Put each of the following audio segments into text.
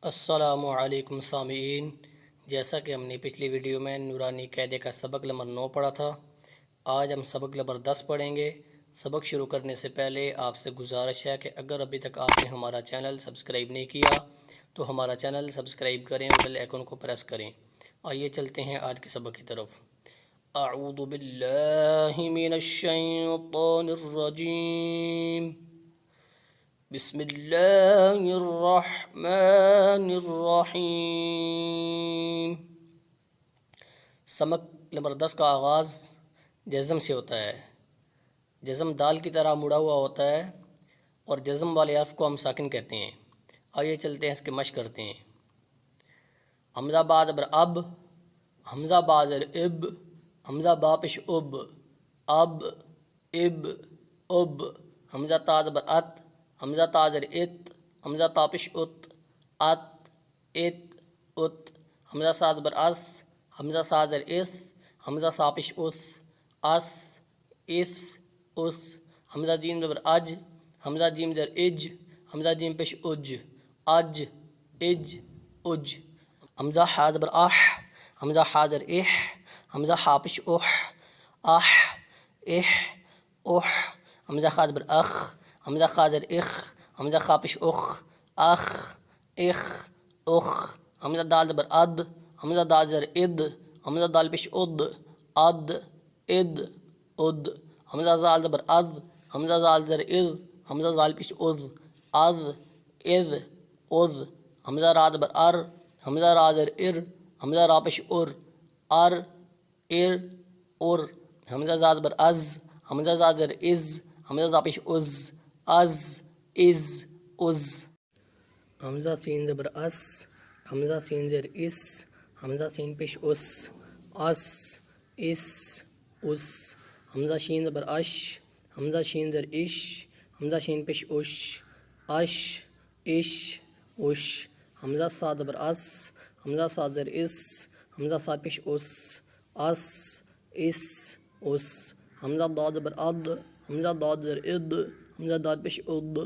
السلام علیکم سامعین، جیسا کہ ہم نے پچھلی ویڈیو میں نورانی قاعدے کا سبق نمبر 9 پڑھا تھا، آج ہم سبق نمبر 10 پڑھیں گے۔ سبق شروع کرنے سے پہلے آپ سے گزارش ہے کہ اگر ابھی تک آپ نے ہمارا چینل سبسکرائب نہیں کیا تو ہمارا چینل سبسکرائب کریں اور بیل آئیکن کو پریس کریں۔ آئیے چلتے ہیں آج کے سبق کی طرف۔ اعوذ باللہ من الشیطان الرجیم، بسم اللہ الرحمن الرحیم۔ سبق نمبر 10 کا آغاز جزم سے ہوتا ہے۔ جزم دال کی طرح مڑا ہوا ہوتا ہے اور جزم والے حرف کو ہم ساکن کہتے ہیں۔ آئیے چلتے ہیں اس کے مشق کرتے ہیں۔ حمزہ بعد بر اب، حمزہ بعد اب، حمزہ با پیش اب، اب اب، حمزہ تا بر ات، حمزہ تا زر ات، حمزہ تا پیش ات، ات ات، حمزہ صاد بر اس، حمزہ صا زر اس، حمزہ صا پیش اس، اس حمزہ جیم زبر اج، حمزہ جیم زر اج، حمزہ جیم پیش اج، اج حمزہ حا زبر اح، حمزہ حا زر اح، حمزہ حا پیش اح، اح حمزہ خا زبر اخ، حمزہ خا زر اخ، حمزہ خا پیش اخ، اخ حمزہ دال زبر اد، حمزہ دال زر اد، حمزہ دال پیش اد، اد حمزہ زال زبر از، حمزہ زال زر از، حمزہ زال پیش از، از حمزہ را زبر ار، حمزہ را زر ار، حمزہ را پیش ار، ار حمزہ زا زبر از، حمزہ زا زر از، حمزہ زا پیش از، حمزہ سین زبر اس، حمزہ سین زر اس، حمزہ سین پیش اس، حمزہ شین زبر اش، حمزہ شین زر اش، حمزہ شین پیش اش، حمزہ صاد زبر اس، حمزہ صاد زر اس، حمزہ صاد پیش اس، حمزہ ضاد زبر اد، حمزہ ضاد زر اد، حمزہ ضاد پیش اد،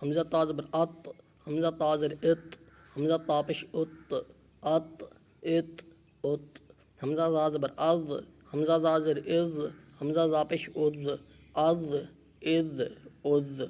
حمزہ تا زبر ات، حمزہ تا زر ات، حمزہ تا پیش ات، حمزہ زا زبر از، حمزہ زا زر از، حمزہ زا پیش از،